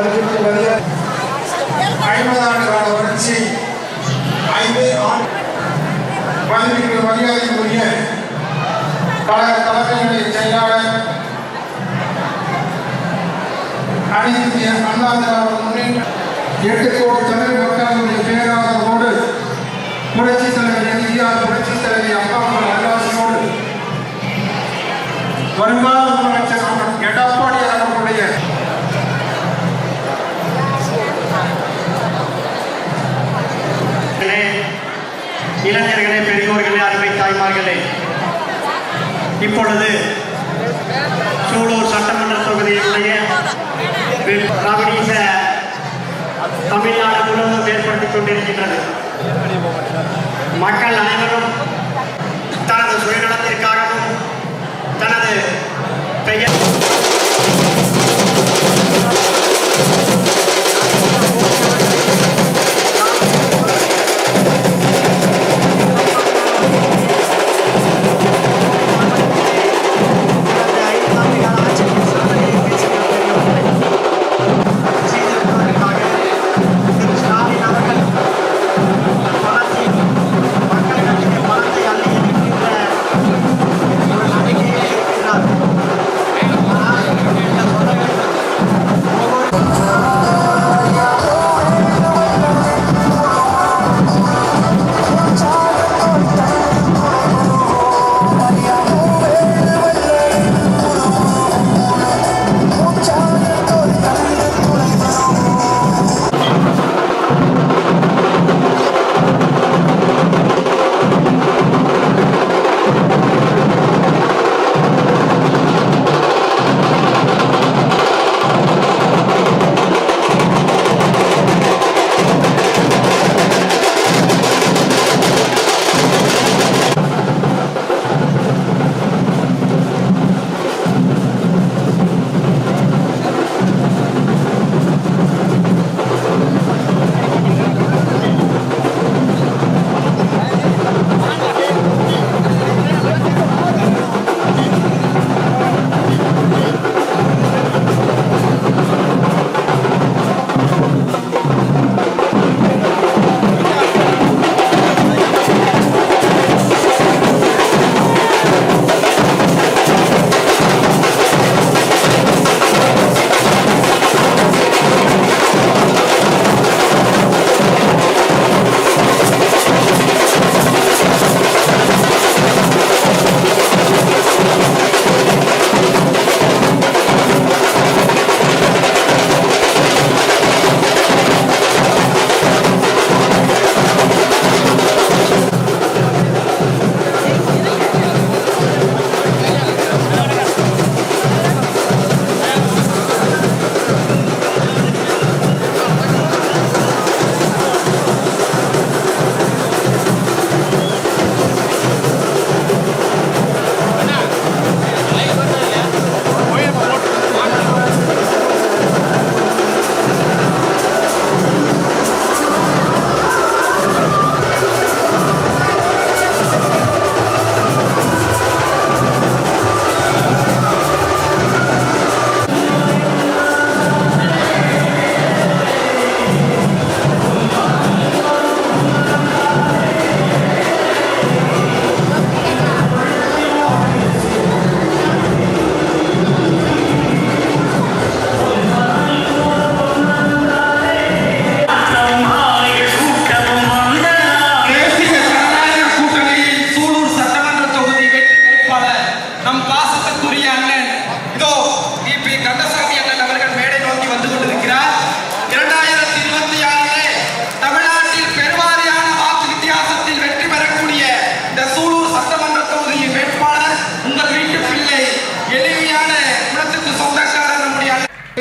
50 ஆண்டு கால வளர்ச்சி 5 ஆண்டு மரியாதைக்குரிய கழக தலைமையுடைய செயலாளர் அனைத்து இந்திய அண்ணா திராவிட முன்னேற்ற 8 கோடி தமிழ் மக்களுடைய பேராதரவோடு புரட்சித் தலைவர் எம்ஜிஆர் புரட்சித் தலைவி அம்மா நல்லாசியோடு வருங்கால முதலமைச்சர் எடப்பாடி அவர்களுடைய இளைஞர்களே, பெரியோர்களே, அருமை தாய்மார்களே, இப்பொழுது சூலூர் சட்டமன்ற தொகுதியினுடைய கம்யூனிச தமிழ்நாடு முழுவதும் ஏற்படுத்திக் கொண்டிருக்கின்றது. மக்கள் அனைவரும் தனது சுயநலத்திற்காகவும் தனது பெயர்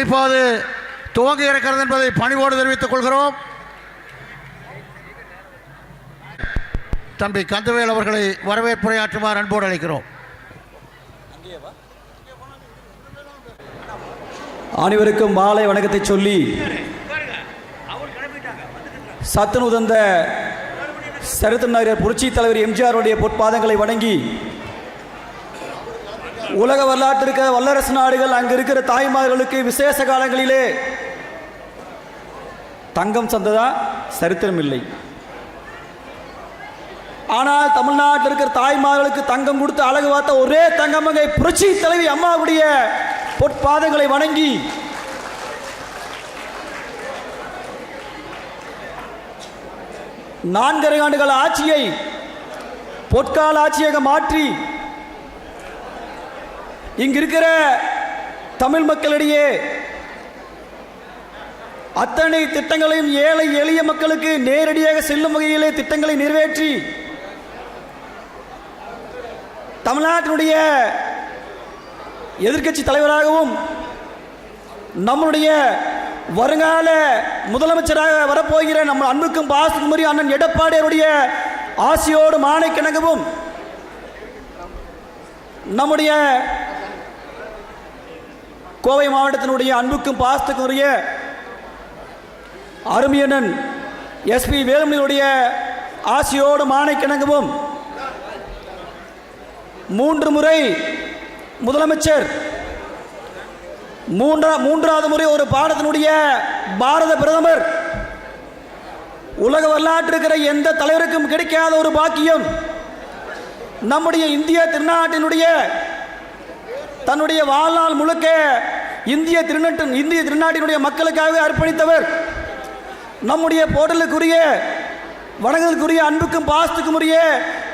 இப்போது துவங்க இருக்கிறது என்பதை பணிவோடு தெரிவித்துக் கொள்கிறோம். தம்பி கந்தவேல் அவர்களை வரவேற்புரையாற்றுமாறு அன்போடு அழைக்கிறோம். அனைவருக்கும் மாலை வணக்கத்தை சொல்லி சத்துணுதந்த சரித்திர நகர் புரட்சி தலைவர் எம்ஜிஆருடைய பொற்பாதங்களை வணங்கி உலக வரலாற்று இருக்கிற வல்லரசு நாடுகள் அங்கு இருக்கிற தாய்மார்களுக்கு விசேஷ காலங்களிலே தங்கம் சந்ததா சரித்திரம் இல்லை. ஆனால் தமிழ்நாட்டில் இருக்கிற தாய்மார்களுக்கு தங்கம் கொடுத்து அழகு பார்த்த ஒரே தங்கமங்கை புரட்சி தலைவி அம்மாவுடைய பொற்பாதங்களை வணங்கி நான்கரை ஆண்டுகள் ஆட்சியை பொற்கால ஆட்சியாக மாற்றி இங்கிருக்கிற தமிழ் மக்களிடையே அத்தனை திட்டங்களையும் ஏழை எளிய மக்களுக்கு நேரடியாக செல்லும் வகையிலே திட்டங்களை நிறைவேற்றி தமிழ்நாட்டினுடைய எதிர்க்கட்சி தலைவராகவும் நம்முடைய வருங்கால முதலமைச்சராக வரப்போகிற நம்ம அன்புக்கும் பாசத்துக்குரிய அண்ணன் எடப்பாடியாருடைய ஆசையோடு மானைக்கிணங்கவும் நம்முடைய கோவை மாவட்டத்தினுடைய அன்புக்கும் பாசத்துக்குரிய அருமையண்ணன் எஸ்பி வேலுமணியுடைய ஆசையோடு மானைக்கிணங்கவும் 3 முறை முதலமைச்சர், மூன்றாவது முறை ஒரு பாரதத்தினுடைய பாரத பிரதமர், உலக வரலாற்று இருக்கிற எந்த தலைவருக்கும் கிடைக்காத ஒரு பாக்கியம் நம்முடைய இந்திய திருநாட்டினுடைய தன்னுடைய வாழ்நாள் முழுக்க இந்திய திருநாட்டினுடைய மக்களுக்காக அர்ப்பணித்தவர், நம்முடைய போடலுக்குரிய வணங்குதலுக்குரிய அன்புக்கும் பாசத்துக்கும் உரிய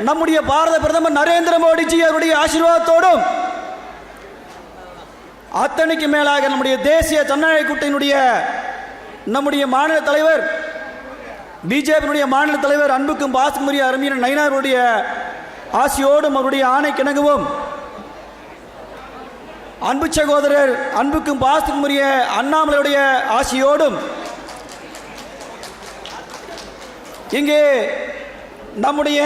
நம்முடைய பாரத பிரதமர் நரேந்திர மோடிஜி அவருடைய ஆசீர்வாதத்தோடும் அத்தனைக்கு மேலாக நம்முடைய தேசிய ஜனநாயக கூட்டணியினுடைய நம்முடைய மாநில தலைவர், பிஜேபியினுடைய மாநில தலைவர் அன்புக்கும் பாசத்துக்கும் உரிய அருமையான நயினாருடைய ஆசையோடும் அவருடைய ஆணைக்கிணங்கவும் அன்பு சகோதரர் அன்புக்கும் பாசத்துக்கும் உரிய அண்ணாமலையுடைய ஆசையோடும் இங்கே நம்முடைய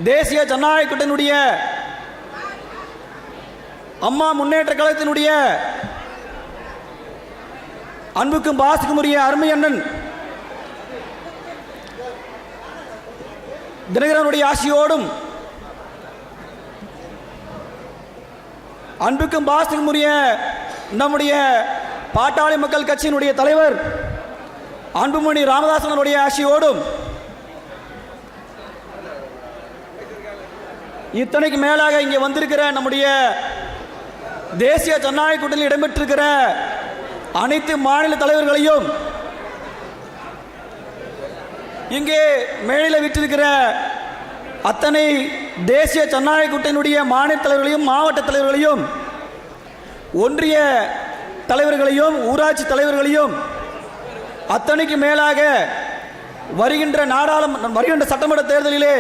தேசிய ஜனநாயக கூட்டணியினுடைய அம்மா முன்னேற்ற கழகத்தினுடைய அன்புக்கும் பாசத்துக்கும் உரிய அருமை அண்ணன் தினகரனுடைய ஆசையோடும் அன்புக்கும் பாசத்துக்கும் உரிய நம்முடைய பாட்டாளி மக்கள் கட்சியினுடைய தலைவர் அன்புமணி ராமதாசனுடைய ஆசையோடும் இத்தனைக்கு மேலாக இங்கே வந்திருக்கிற நம்முடைய தேசிய ஜனநாயக கூட்டணியில் இடம்பெற்றிருக்கிற அனைத்து மாநில தலைவர்களையும் இங்கே மேடையில் விட்டிருக்கிற அத்தனை தேசிய ஜனநாயக கூட்டணியுடைய மாநில தலைவர்களையும் மாவட்ட தலைவர்களையும் ஒன்றிய தலைவர்களையும் ஊராட்சி தலைவர்களையும் அத்தனைக்கு மேலாக வருகின்ற சட்டமன்ற தேர்தலிலே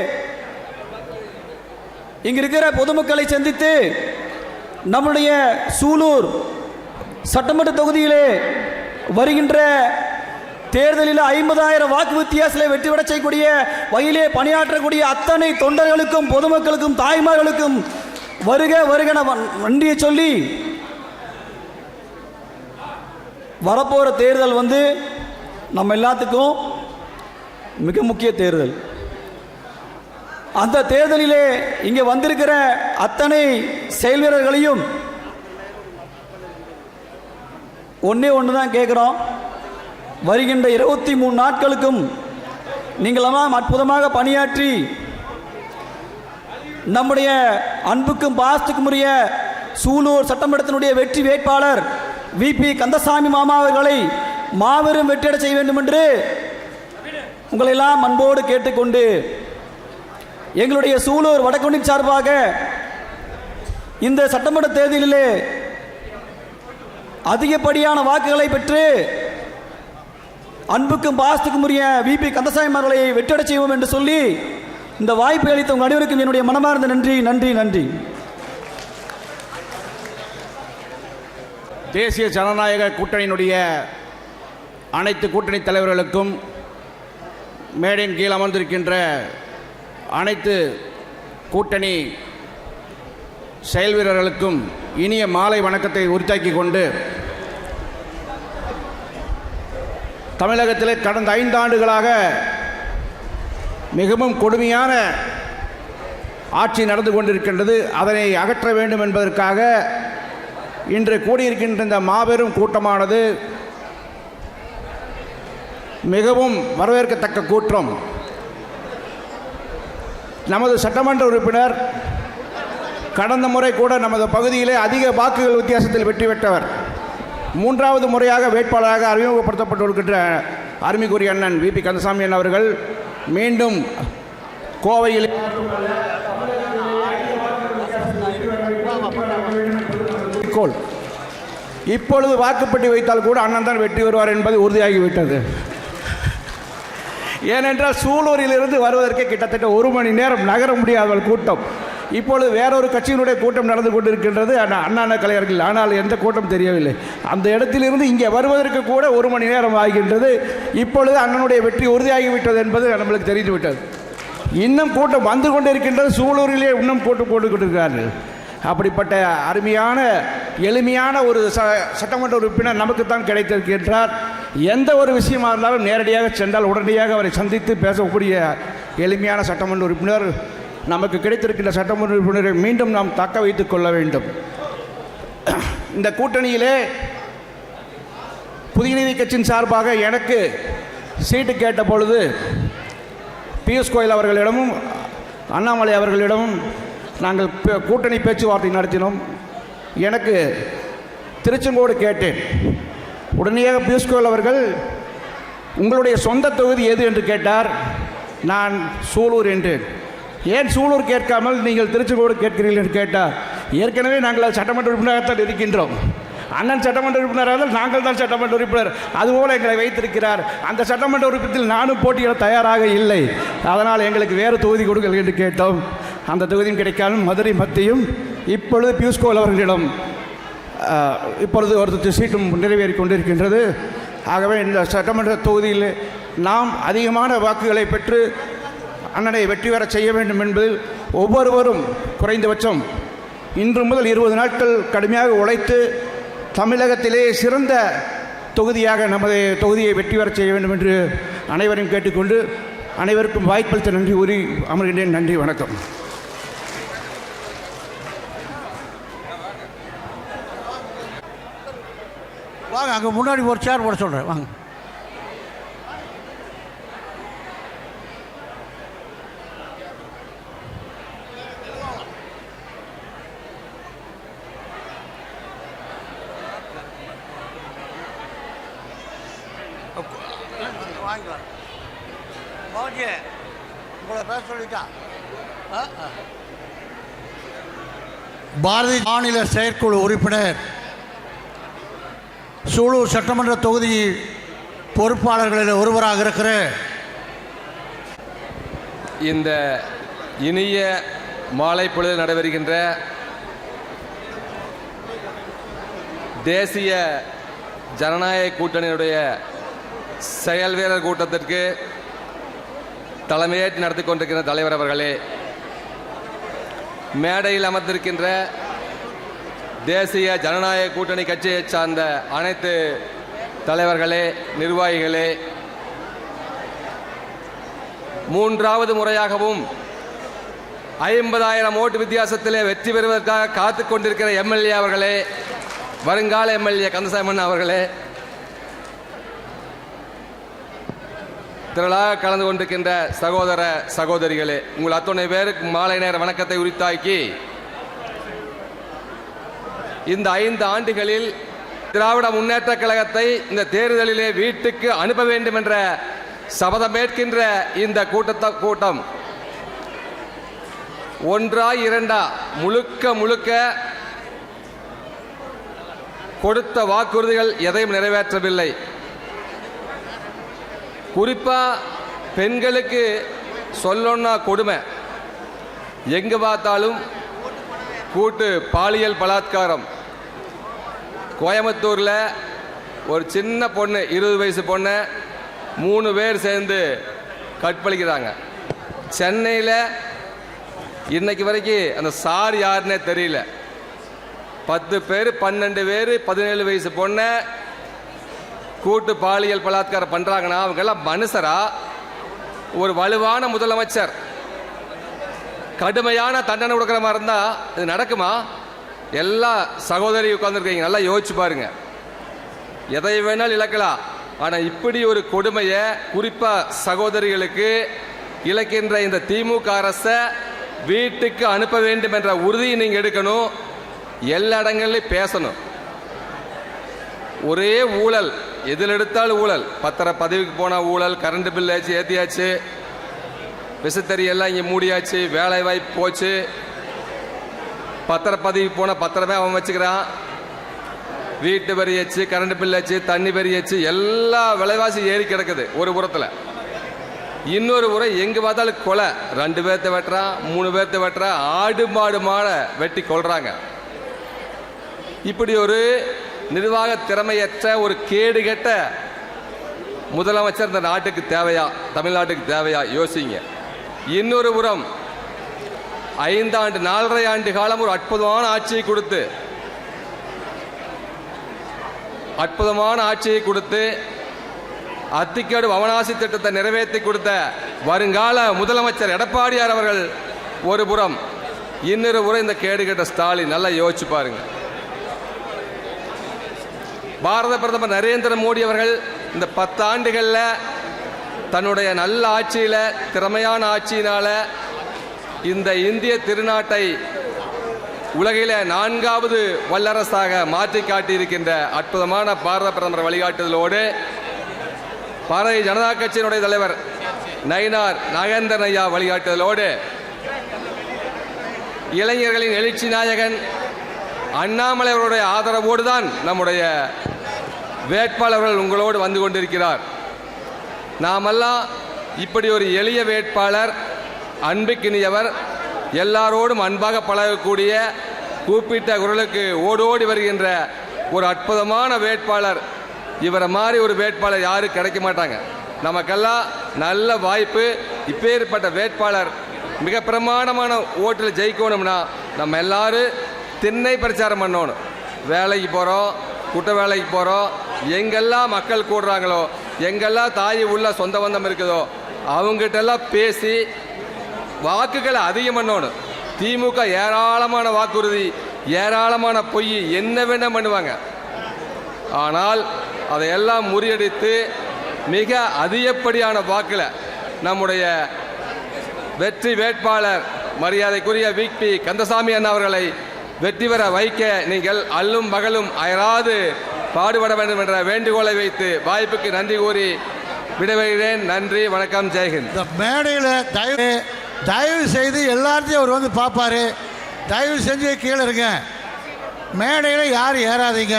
இங்கு இருக்கிற பொதுமக்களை சந்தித்து நம்முடைய சூலூர் சட்டமன்ற தொகுதியிலே வருகின்ற தேர்தலில் 50,000 வாக்கு வித்தியாசத்தில் வெற்றி பெற செய்யக்கூடிய வகையிலே பணியாற்றக்கூடிய அத்தனை தொண்டர்களுக்கும் பொதுமக்களுக்கும் தாய்மார்களுக்கும் வருக வருக நன்றியை சொல்லி, வரப்போகிற தேர்தல் நம்ம எல்லாத்துக்கும் மிக முக்கிய தேர்தல். அந்த தேர்தலிலே இங்கே வந்திருக்கிற அத்தனை செயல் வீரர்களையும் ஒன்று தான் கேட்குறோம். வருகின்ற 23 நாட்களுக்கும் நீங்களெல்லாம் அற்புதமாக பணியாற்றி நம்முடைய அன்புக்கும் பாசத்துக்கும் உரிய சூலூர் சட்டமன்றத்தினுடைய வெற்றி வேட்பாளர் விபி கந்தசாமி மாமா அவர்களை மாபெரும் வெற்றியட செய்ய வேண்டும் என்று உங்களை எல்லாம் அன்போடு கேட்டுக்கொண்டு, எங்களுடைய சூலூர் வடக்கொண்டி சார்பாக இந்த சட்டமன்ற தேர்தலிலே அதிகப்படியான வாக்குகளை பெற்று அன்புக்கும் பாசத்துக்கும் உரிய விபி கந்தசாமி அவர்களை வெற்றியட செய்வோம் என்று சொல்லி இந்த வாய்ப்பை அளித்த உங்கள் அனைவருக்கும் என்னுடைய மனமார்ந்த நன்றி நன்றி நன்றி. தேசிய ஜனநாயக கூட்டணியினுடைய அனைத்து கூட்டணி தலைவர்களுக்கும் மேடையின் கீழ் அமர்ந்திருக்கின்ற அனைத்து கூட்டணி செயல் வீரர்களுக்கும் இனிய மாலை வணக்கத்தை உரித்தாக்கி கொண்டு, தமிழகத்தில் கடந்த 5 ஆண்டுகளாக மிகவும் கொடுமையான ஆட்சி நடந்து கொண்டிருக்கின்றது. அதனை அகற்ற வேண்டும் என்பதற்காக இன்று கூடியிருக்கின்ற இந்த மாபெரும் கூட்டமானது மிகவும் வரவேற்கத்தக்க கூற்றம். நமது சட்டமன்ற உறுப்பினர் கடந்த முறை கூட நமது பகுதியிலே அதிக வாக்குகள் வித்தியாசத்தில் வெற்றி பெற்றவர். 3வது முறையாக வேட்பாளராக அறிமுகப்படுத்தப்பட்டிருக்கின்ற அருமைக்குரிய அண்ணன் விபி கந்தசாமி அண்ணன் அவர்கள் மீண்டும் கோவையில் இப்பொழுது வாக்குப்பட்டி வைத்தால் கூட அண்ணன் தான் வெற்றி பெறுவார் என்பது உறுதியாகிவிட்டது. ஏனென்றால் சூலூரிலிருந்து வருவதற்கு கிட்டத்தட்ட 1 மணி நேரம் நகர முடியாத கூட்டம். இப்பொழுது வேறொரு கட்சியினுடைய கூட்டம் நடந்து கொண்டிருக்கின்றது அண்ணா கலைஞர்கள். ஆனால் எந்த கூட்டம் தெரியவில்லை. அந்த இடத்திலிருந்து இங்கே வருவதற்கு கூட 1 மணி நேரம் ஆகின்றது. இப்பொழுது அண்ணனுடைய வெற்றி உறுதியாகிவிட்டது என்பது நம்மளுக்கு தெரிந்துவிட்டது. இன்னும் கூட்டம் வந்து கொண்டிருக்கின்றது. சூலூரிலே இன்னும் கூட்டம் போட்டுக் கொண்டிருக்கிறார்கள். அப்படிப்பட்ட அருமையான எளிமையான ஒரு சட்டமன்ற உறுப்பினர் நமக்குத்தான் கிடைத்திருக்கின்றார். எந்த ஒரு விஷயமாக இருந்தாலும் நேரடியாக சென்றால் உடனடியாக அவரை சந்தித்து பேசக்கூடிய எளிமையான சட்டமன்ற உறுப்பினர் நமக்கு கிடைத்திருக்கின்ற சட்டமன்ற உறுப்பினரை மீண்டும் நாம் தக்க வைத்துக் கொள்ள வேண்டும். இந்த கூட்டணியிலே புதிய நீதி கட்சியின் சார்பாக எனக்கு சீட்டு கேட்ட பொழுது பியூஷ் கோயல் அவர்களிடமும் அண்ணாமலை அவர்களிடமும் நாங்கள் கூட்டணி பேச்சுவார்த்தை நடத்தினோம். எனக்கு திருச்செங்கோடு கேட்டேன். உடனடியாக பியூஷ் கோயல் அவர்கள் உங்களுடைய சொந்த தொகுதி எது என்று கேட்டார். நான் சூலூர் என்றேன். ஏன் சூலூர் கேட்காமல் நீங்கள் திருச்செங்கோடு கேட்கிறீர்கள் என்று கேட்டார். ஏற்கனவே நாங்கள் சட்டமன்ற உறுப்பினராகத்தான் இருக்கின்றோம். அண்ணன் சட்டமன்ற உறுப்பினராக நாங்கள் தான் சட்டமன்ற உறுப்பினர். அதுபோல் எங்களை வைத்திருக்கிறார். அந்த சட்டமன்ற உறுப்பினத்தில் நானும் போட்டியிட தயாராக இல்லை. அதனால் எங்களுக்கு வேறு தொகுதி கொடுங்கள் என்று கேட்டோம். அந்த தொகுதியும் கிடைக்காமல் மதுரை மத்தியும் இப்பொழுது பியூஷ் கோயல் அவர்களிடம் இப்பொழுது ஒரு சீட்டும் நிறைவேறி கொண்டிருக்கின்றது. ஆகவே இந்த சட்டமன்ற தொகுதியில் நாம் அதிகமான வாக்குகளை பெற்று அண்ணனை வெற்றி பெற செய்ய வேண்டும் என்பதில் ஒவ்வொருவரும் குறைந்தபட்சம் இன்று முதல் 20 நாட்கள் கடுமையாக உழைத்து தமிழகத்திலே சிறந்த தொகுதியாக நமது தொகுதியை வெற்றி பெற செய்ய வேண்டும் என்று அனைவரையும் கேட்டுக்கொண்டு அனைவருக்கும் வாய்ப்பளித்த நன்றி கூறி அமர்கின்றேன். நன்றி, வணக்கம். வாங்க, அங்கே முன்னாடி ஒரு சேர் போட சொல்கிறேன். வாங்க. வாங்கிக்கலாம். மோடி உங்களை பேச சொல்லிட்டா. பாரதிய மாநில செயற்குழு உறுப்பினர், சூலூர் சட்டமன்ற தொகுதி பொறுப்பாளர்களில் ஒருவராக இருக்கிற இந்த இனிய மாலை பொழுது நடைபெறுகின்ற தேசிய ஜனநாயக கூட்டணியுடைய செயல் வீரர் கூட்டத்திற்கு தலைமையேற்று நடத்தி கொண்டிருக்கின்ற தலைவர் அவர்களே, மேடையில் அமர்ந்திருக்கின்ற தேசிய ஜனநாயக கூட்டணி கட்சியை சார்ந்த அனைத்து தலைவர்களே, நிர்வாகிகளே, 3வது முறையாகவும் 50,000 ஓட்டு வித்தியாசத்திலே வெற்றி பெறுவதற்காக காத்து கொண்டிருக்கிற எம்எல்ஏ அவர்களே, வருங்கால எம்எல்ஏ கந்தசாமி அவர்களே, திரளாக கலந்து கொண்டிருக்கின்ற சகோதர சகோதரிகளே, உங்கள் அத்தனை பேருக்கு மாலை நேர வணக்கத்தை உரித்தாக்கி, இந்த 5 ஆண்டுகளில் திராவிட முன்னேற்ற கழகத்தை இந்த தேர்தலிலே வீட்டுக்கு அனுப்ப வேண்டும் என்ற சபதமேற்கின்ற இந்த கூட்டம் ஒன்றா இரண்டா முழுக்க கொடுத்த வாக்குறுதிகள் எதையும் நிறைவேற்றவில்லை. குறிப்பா பெண்களுக்கு சொல்லணும்னா கொடுமை. எங்க பார்த்தாலும் கூட்டு பாலியல் பலாத்காரம். கோயம்புத்தூரில் ஒரு சின்ன பொண்ணு, 20 வயசு பொண்ணை 3 பேர் சேர்ந்து கற்பழிக்கிறாங்க. சென்னையில் இன்னைக்கு வரைக்கும் அந்த சார் யாருன்னே தெரியல. 10 பேர் 12 பேர் 17 வயசு பொண்ணை கூட்டு பாலியல் பலாத்காரம் பண்ணுறாங்கன்னா அவங்கெல்லாம் மனுஷரா? ஒரு வலுவான முதலமைச்சர் கடுமையான தண்டனை கொடுக்குற மாதிரி இருந்தால் இது நடக்குமா? எல்லா சகோதரி உட்கார்ந்துருக்கீங்க, நல்லா யோசிச்சு பாருங்க. எதை வேணாலும் இழக்கலாம். ஆனால் இப்படி ஒரு கொடுமையை குறிப்பாக சகோதரிகளுக்கு இழைக்கின்ற இந்த திமுக அரசை வீட்டுக்கு அனுப்ப வேண்டும் என்ற உறுதியை நீங்கள் எடுக்கணும். எல்லா இடங்கள்லையும் பேசணும். ஒரே ஊழல், எதில் எடுத்தாலும் ஊழல். பத்திர பதிவுக்கு போனால் ஊழல், கரண்ட் பில் ஏற்றியாச்சு, விசத்தறி எல்லாம் இங்கே மூடியாச்சு, வேலை வாய்ப்பு போச்சு. பத்திரப்பதிவுக்கு போனால் பத்திரமே அவன் வச்சுக்கிறான். வீட்டு வரி ஆச்சு, கரண்ட் பில் ஆச்சு, தண்ணி வரி ஆச்சு, எல்லா விலைவாசி ஏறி கிடக்குது ஒரு புறத்தில். இன்னொரு புறம் எங்கே பார்த்தாலும் கொலை, 2 பேர்த்த வெட்டுறான், 3 பேர்த்த வெட்டுறான், ஆடு மாடு மாட வெட்டி கொள்றாங்க. இப்படி ஒரு நிர்வாக திறமையற்ற ஒரு கேடுகெட்ட முதலமைச்சர் இந்த நாட்டுக்கு தேவையா, தமிழ்நாட்டுக்கு தேவையா? யோசிங்க. இன்னொரு புறம் 5 ஆண்டு 4.5 ஆண்டு காலம் ஒரு அற்புதமான ஆட்சியை கொடுத்து அத்திக்காடு அவனாசி திட்டத்தை நிறைவேற்றி கொடுத்த வருங்கால முதலமைச்சர் எடப்பாடியார் அவர்கள் ஒரு புறம், இன்னொரு புறம் இந்த கேடுகெட்ட ஸ்டாலின். நல்லா யோசிச்சு பாருங்க. பாரத பிரதமர் நரேந்திர மோடி அவர்கள் இந்த 10 ஆண்டுகளில் தன்னுடைய நல்ல ஆட்சியில், திறமையான ஆட்சியினால் இந்த இந்திய திருநாட்டை உலகில 4வது வல்லரசாக மாற்றி காட்டியிருக்கின்ற அற்புதமான பாரத பிரதமர் வழிகாட்டுதலோடு பாரதிய ஜனதா கட்சியினுடைய தலைவர் நயினார் நாகேந்திரன் ஐயா வழிகாட்டுதலோடு இளைஞர்களின் எழுச்சி நாயகன் அண்ணாமலை அவருடைய ஆதரவோடு தான் நம்முடைய வேட்பாளர்கள் உங்களோடு வந்து கொண்டிருக்கிறார். நாமெல்லாம் இப்படி ஒரு எளிய வேட்பாளர், அன்புக்கினியவர், எல்லாரோடும் அன்பாக பழகக்கூடிய, கூப்பிட்ட குரலுக்கு ஓடோடி வருகின்ற ஒரு அற்புதமான வேட்பாளர். இவரை மாதிரி ஒரு வேட்பாளர் யாரும் கிடைக்க மாட்டாங்க. நமக்கெல்லாம் நல்ல வாய்ப்பு. இப்பேற்பட்ட வேட்பாளர் மிக பிரமாண்டமான ஓட்டில் ஜெயிக்கணும்னா நம்ம எல்லாரும் திண்ணை பிரச்சாரம் பண்ணணும். வேலைக்கு போகிறோம், குட்ட வேலைக்கு போகிறோம், எங்கெல்லாம் மக்கள் கூடுறாங்களோ, எங்கெல்லாம் தாய் உள்ள சொந்த பந்தம் இருக்குதோ அவங்ககிட்டெல்லாம் பேசி வாக்குகளை அதிகம் பண்ணணும். திமுக ஏராளமான வாக்குறுதி, ஏராளமான பொய், என்ன வேணா பண்ணுவாங்க. ஆனால் அதையெல்லாம் முறியடித்து மிக அதிகப்படியான வாக்கில் நம்முடைய வெற்றி வேட்பாளர் மரியாதைக்குரிய விபி கந்தசாமி அண்ணா அவர்களை வெற்றி பெற வைக்க நீங்கள் அல்லும் பகலும் அயராது பாடுபட வேண்டும் என்ற வேண்டுகோளை வைத்து வாய்ப்புக்கு நன்றி கூறி விடைபெறுகிறேன். நன்றி, வணக்கம், ஜெய்ஹிந்த். இந்த மேடையில் தயவு செய்து எல்லாத்தையும் அவர் வந்து பார்ப்பாரு. தயவு செஞ்சு கீழே இருங்க. மேடையில் யாரும் ஏறாதீங்க.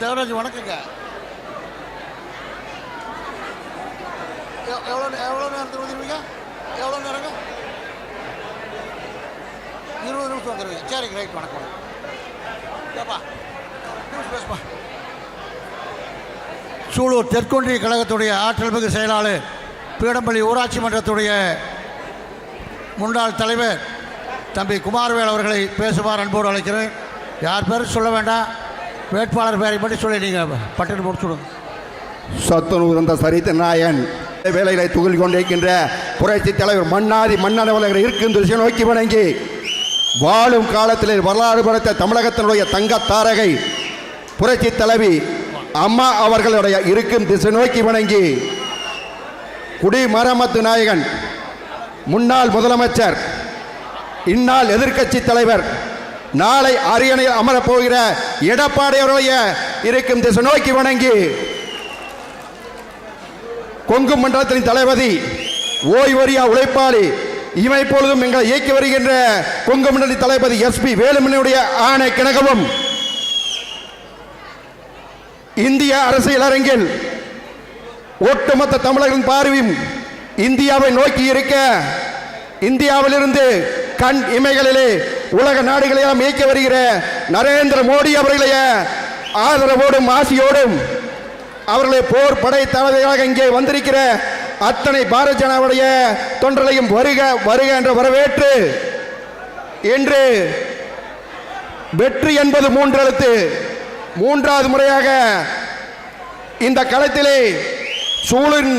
தேவராஜ் வணக்கங்க. எவ்வளோ நேரத்தில் வந்துடுவீங்க? எவ்வளோ நேரங்க? 20 நிமிஷம் வந்துடுவீங்க. சரிங்க, ரைட். வணக்கம். ஏப்பா பேசுப்பா. சூலூர் தெற்கொன்றிய கழகத்துடைய ஆற்றல் மிகு செயலாளர், பீடம்பள்ளி ஊராட்சி மன்றத்துடைய முன்னாள் தலைவர் தம்பி குமாரவேல் அவர்களை பேசுமாறு அன்போடு அழைக்கிறேன். யார் பேரும் சொல்ல வேண்டாம், வேட்பாளர் பேரை பற்றி சொல்லி நீங்கள் பட்டியல் முடிச்சுடுங்க. சத்துணவு தந்த சரித்த நாயன் வேலைகளை துகில் கொண்டிருக்கின்ற புரட்சி தலைவர் மன்னாதி மன்னவர்கள் இருக்கும் திசை நோக்கி வணங்கி வாழும் காலத்தில் வரலாறு படைத்த தமிழகத்தினுடைய தங்க தாரகை புரட்சி தலைவி அம்மா அவர்களுடைய இருக்கும் திசை நோக்கி வணங்கி குடிமராமத்து நாயகன் முன்னாள் முதலமைச்சர், இந்நாள் எதிர்க்கட்சி தலைவர், நாளை அரியணையில் அமரப்போகிற எடப்பாடி அவருடைய இருக்கும் திசை நோக்கி வணங்கி கொங்கு மண்டலத்தின் தளபதி, ஓய்வறியா உழைப்பாளி, இவை பொழுதும் எங்களை இயக்கி வருகின்ற கொங்கு மண்டல தளபதி SP வேலுமணியுடைய ஆணை கிணகவும் இந்திய அரசியல் அரங்கில் ஒட்டுமொத்த தமிழர்களின் பார்வையும் இந்தியாவை நோக்கி இருக்க, இந்தியாவிலிருந்து கண் இமைகளிலே உலக நாடுகளையெல்லாம் இயக்கி வருகிற நரேந்திர மோடி அவர்களுடைய ஆதரவோடும் ஆசியோடும் அவர்களை போர் படை தளபதிகளாக இங்கே வந்திருக்கிற அத்தனை பாரதிய ஜனதாவுடைய தொண்டர்களையும் வருக வருக என்று வரவேற்று, இன்று வெற்றி என்பது 3 எழுத்து. 3வது முறையாக இந்த களத்திலே சூழலின்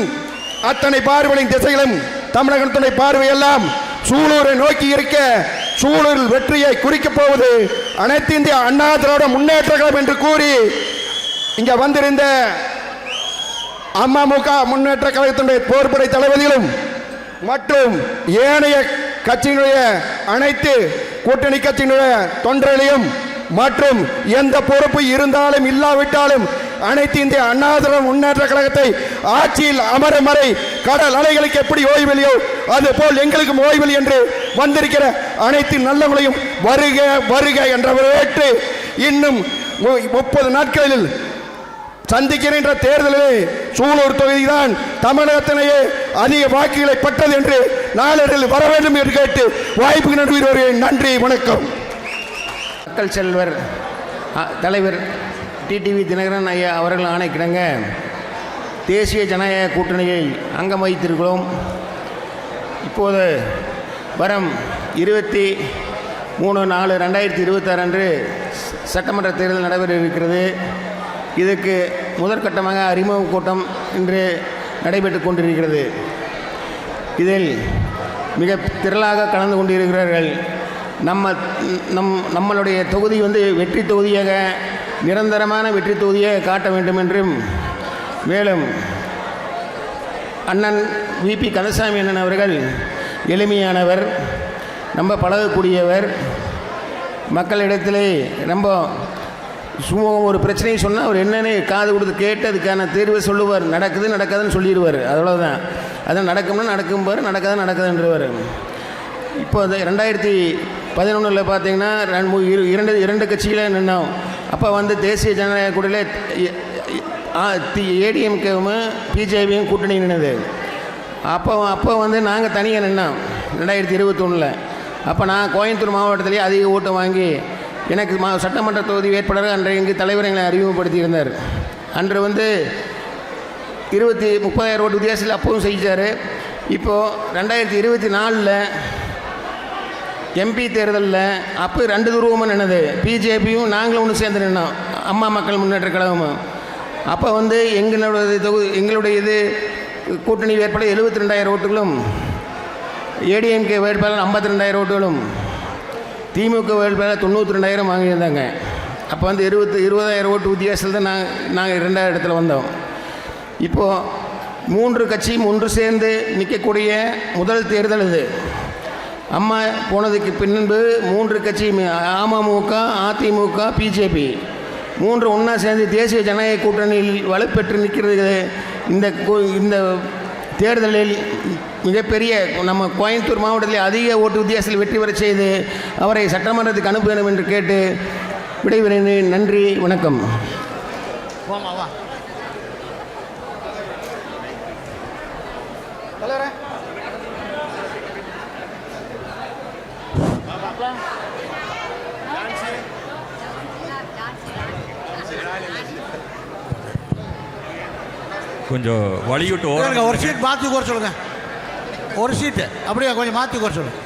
அத்தனை பார்வையின் திசைகளும் தமிழகத்தினுடைய பார்வையெல்லாம் சூலூரை நோக்கி இருக்க சூழலில் வெற்றியை குறிக்கப் போவது அனைத்து இந்திய அண்ணா திராவிட முன்னேற்ற கழகம் என்று கூறி இங்க வந்திருந்த அமமுக முன்னேற்ற கழகத்தினுடைய போர்படை தளபதிகளும் மற்றும் ஏனைய கட்சியினுடைய அனைத்து கூட்டணி கட்சியினுடைய தொண்டர்களையும் மற்றும் எந்த பொறுப்பு இருந்தாலும் இல்லாவிட்டாலும் அனைத்து இந்திய அண்ணா திராவிட முன்னேற்ற கழகத்தை ஆட்சியில் அமரும் வரை கடல் அலைகளுக்கு எப்படி ஓய்வெளியோ அது போல் எங்களுக்கும் ஓய்வெளி என்று வந்திருக்கிற அனைத்து நல்லவங்களையும் வருக வருக என்ற வரவேற்று இன்னும் 30 நாட்களில் சந்திக்கின்ற தேர்தலில் சூலூர் தொகுதிதான் தமிழகத்திலேயே அதிக வாக்குகளை பெற்றது என்று நாளடைவில் வர வேண்டும் என்று கேட்டு வாய்ப்புக்கு நன்றி வருகிறேன். நன்றி, வணக்கம். மக்கள் செல்வர் தலைவர் டிடிவி தினகரன் ஐயா அவர்கள் ஆணைக்கிடங்க தேசிய ஜனநாயக கூட்டணியை அங்கம் வகித்திருக்கிறோம். இப்போது வரும் 23/4/2026 அன்று சட்டமன்ற தேர்தல் நடைபெற இருக்கிறது. இதற்கு முதற்கட்டமாக அறிமுக கூட்டம் இன்று நடைபெற்று கொண்டிருக்கிறது. இதில் மிக திரளாக கலந்து கொண்டிருக்கிறார்கள். நம்மளுடைய தொகுதி வெற்றி தொகுதியாக நிரந்தரமான வெற்றி தொகுதியாக காட்ட வேண்டும் என்றும் மேலும் அண்ணன் விபி கந்தசாமி அண்ணன் அவர்கள் எளிமையானவர், ரொம்ப பழகக்கூடியவர், மக்களிடத்திலே ரொம்ப சுமூகம். ஒரு பிரச்சனையை சொன்னால் அவர் என்னென்னு காது கொடுத்து கேட்டு அதுக்கான தீர்வை சொல்லுவார். நடக்குதுன்னு சொல்லிடுவார். அவ்வளோதான். அதான் நடக்கும்னா நடக்கும்பார், நடக்குதுன்றவர். இப்போ 2011 பார்த்தீங்கன்னா இரண்டு கட்சியில் நின்னோம். அப்போ தேசிய ஜனநாயக கூட்டணியில் ஏடிஎம்கேவும் பிஜேபியும் கூட்டணி நின்னது. அப்போ நாங்கள் தனியாக நின்னோம் 2021. அப்போ நான் கோயம்புத்தூர் மாவட்டத்திலேயே அதிக ஓட்டு வாங்கி எனக்கு சட்டமன்ற தொகுதி வேட்பாளர் அன்றைக்கு தலைவர் எங்களை அறிமுகப்படுத்தியிருந்தார். அன்று 30,000 ஓட்டு வித்தியாசத்தில் அப்பவும் செய்தார். இப்போது 2024 எம்பி தேர்தலில் அப்போ 2 துருவமாக நின்னது. பிஜேபியும் நாங்களும் ஒன்று சேர்ந்து நின்னோம், அம்மா மக்கள் முன்னேற்ற கழகமும். அப்போ எங்களுடைய கூட்டணி வேட்பாளர் 72,000 ஓட்டுகளும், ஏடிஎம்கே வேட்பாளர் 52,000 ஓட்டுகளும், திமுக வேட்பாளர் 92,000 வாங்கியிருந்தாங்க. அப்போ 20,000 ஓட்டு வித்தியாசத்தில் தான் நாங்கள் 2வது இடத்துல வந்தோம். இப்போது 3 கட்சியும் ஒன்று சேர்ந்து நிற்கக்கூடிய முதல் தேர்தல் இது. அம்மா போனதுக்கு பின்பு 3 கட்சியும் அமமுக, அதிமுக, பிஜேபி 3 ஒன்றா சேர்ந்து தேசிய ஜனநாயக கூட்டணியில் வலுப்பெற்று நிற்கிறது. இந்த தேர்தலில் மிகப்பெரிய நம்ம கோயம்புத்தூர் மாவட்டத்தில் அதிக ஓட்டு வித்தியாசத்தில் வெற்றி பெற செய்து அவரை சட்டமன்றத்துக்கு அனுப்ப வேண்டும் என்று கேட்டு விடைபெறுகிறேன். நன்றி, வணக்கம். கொஞ்சம் வழிவிட்டு ஒரு சீட் மாற்றி குறை சொல்லுங்க. ஒரு சீட்டு அப்படியே கொஞ்சம் மாற்றி குறை சொல்லுங்க.